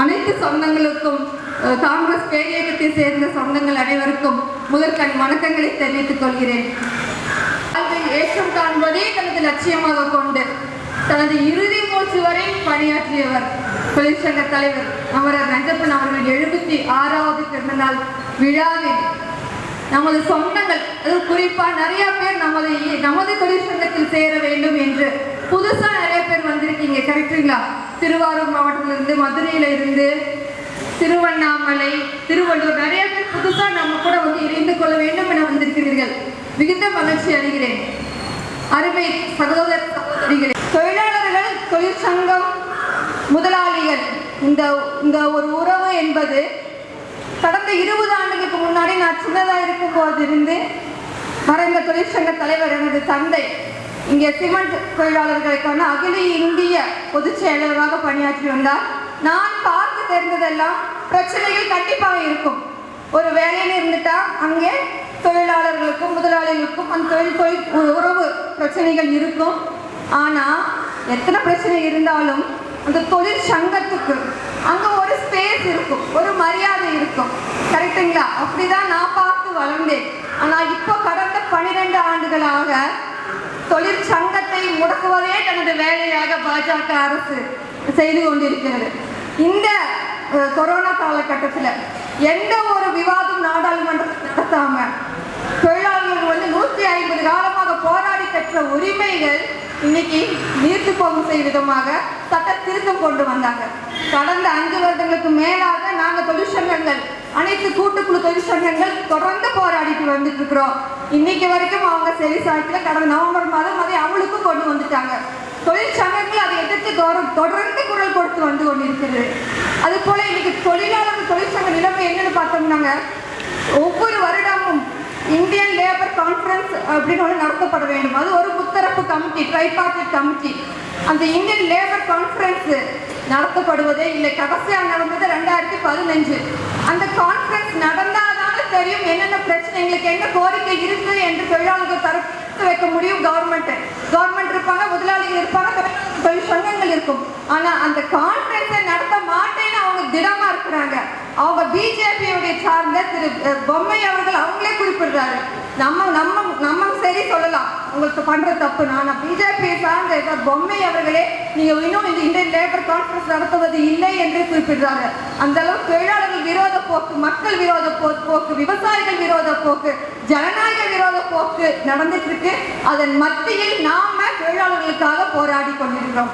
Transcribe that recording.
அனைத்து சொந்தங்களுக்கும் காங்கிரஸ் பேரியக்கத்தை சேர்ந்த சொந்தங்கள் அனைவருக்கும் முதற்கண் வணக்கங்களை தெரிவித்துக் கொள்கிறேன். ஏற்றம் காண்பதே தனது லட்சியமாக கொண்டு தனது இறுதி மூச்சு வரை பணியாற்றியவர் தொழிற்சங்க தலைவர் அமரர் நஞ்சப்பன் அவர்கள் 76வது பிறந்தநாள் விழாவில் நமது சொந்தங்கள், அது குறிப்பா நிறைய பேர் நமது தொழிற்சங்கத்தில் சேர வேண்டும் என்று புதுசா நிறைய பேர் வந்திருக்கீங்க. கரெக்டுங்களா? திருவாரூர் மாவட்டத்திலிருந்து, மதுரையில இருந்து, திருவண்ணாமலை, திருவள்ளூர் நிறைய பேர் புதுசா நம்ம கூட இணைந்து கொள்ள வேண்டும் என வந்திருக்கிறீர்கள். மிகுந்த மகிழ்ச்சி அடைகிறேன். அருமை சகோதர சகோதரிகளே, தொழிலாளர்கள், தொழிற்சங்கம், முதலாளிகள், இந்த ஒரு உறவு என்பது கடந்த 20 ஆண்டுகளுக்கு முன்னாடி நான் சின்னதாக இருக்கும் போது இருந்து மறைந்த தொழிற்சங்க தலைவர் எனது தந்தை இங்கே சிமெண்ட் தொழிலாளர்களுக்கான அகில இந்திய பொதுச் செயலராக பணியாற்றி வந்தார். நான் பார்த்து தெரிந்ததெல்லாம் பிரச்சனைகள் கண்டிப்பாக இருக்கும். ஒரு வேலையில் இருந்துட்டா அங்கே தொழிலாளர்களுக்கும் முதலாளிகளுக்கும் அந்த தொழில் உறவு பிரச்சனைகள் இருக்கும். ஆனால் எத்தனை பிரச்சனை இருந்தாலும் அந்த தொழிற்சங்கத்துக்கு அங்கே ஒரு ஸ்பேஸ் இருக்கும், ஒரு மரியாதை இருக்கும். கரெக்டுங்களா? அப்படிதான் நான் பார்த்து வளர்ந்தேன். ஆனால் இப்போ கடந்த 12 ஆண்டுகளாக தொழிற்சங்கத்தை முடக்குவதே தனது வேலையாக பாஜக அரசு செய்து கொண்டிருக்கிறது. இந்த கொரோனா காலகட்டத்தில் எந்த ஒரு விவாதம் நாடாளுமன்றத்தில் நடத்தாம தொழிலாளர்கள் 150 காலமாக போராடி பெற்ற உரிமைகள் இன்னைக்கு நீர்த்து போகும் செய்யும் விதமாக சட்ட திருத்தம் கொண்டு வந்தாங்க. கடந்த 5 வருடங்களுக்கு மேலாக நாங்கள் தொழிற்சங்கங்கள், அனைத்து கூட்டுக்குழு தொழிற்சங்கங்கள் தொடர்ந்து போராடிட்டு வந்துட்டு இருக்கிறோம். இன்னைக்கு வரைக்கும் அவங்க சரி சாய்க்கல. கடந்த நவம்பர் மாதம் அதை அவளுக்கும் கொண்டு வந்துட்டாங்க. தொழிற்சங்கங்கள் அதை எதிர்த்து தொடர்ந்து குரல் கொடுத்து வந்து கொண்டிருக்கிறது. அது போல இன்னைக்கு தொழிலாளர்கள் தொழிற்சங்க நிலைமை என்னன்னு பார்த்தோம்னாங்க, ஒவ்வொரு வருடமும் இந்தியன் லேபர் கான்ஃபரன்ஸ் அப்படின்னு ஒன்று நடத்தப்பட வேண்டும். அது ஒரு முத்தரப்பு கமிட்டி, ட்ரைபார்ட்டிட் கமிட்டி. அந்த இந்தியன் லேபர் கான்ஃபரன்ஸ் நடத்தப்படுவதே இல்லை. கடைசியாக நடந்தது 2015. அந்த கான்ஃபரன்ஸ் நடந்தாதானே தெரியும் என்னென்ன பிரச்சனை, எங்களுக்கு என்ன கோரிக்கை இருக்கு என்று தொழிலாளர்கள் தரத்து வைக்க முடியும். கவர்மெண்ட் இருப்பாங்க, முதலாளிகள் இருப்பாங்க, தொழிற்சங்கங்கள் இருக்கும். ஆனால் அந்த கான்ஃபரன்ஸை நடத்த மாட்டேன்னு அவங்க திடமா இருக்கிறாங்க. அவங்க பிஜேபியுடைய சார்ந்த திரு பொம்மை அவர்கள் அவங்களே குறிப்பிடுறாரு. நம்ம சரி சொல்லலாம், உங்களுக்கு பண்ற தப்பு. நான் பிஜேபியை சார்ந்த பொம்மை அவர்களே நீங்க இன்னும் இந்த இந்தியன் லேபர் கான்ஃபரன்ஸ் நடத்துவது இல்லை என்று குறிப்பிடுறாங்க. அந்த அளவு தொழிலாளர்கள் விரோத போக்கு, மக்கள் விரோத போக்கு, விவசாயிகள் விரோத போக்கு, ஜனநாயக விரோத போக்கு நடந்துட்டு இருக்கு. அதன் மத்தியில் நாம தொழிலாளர்களுக்காக போராடி கொண்டிருக்கிறோம்.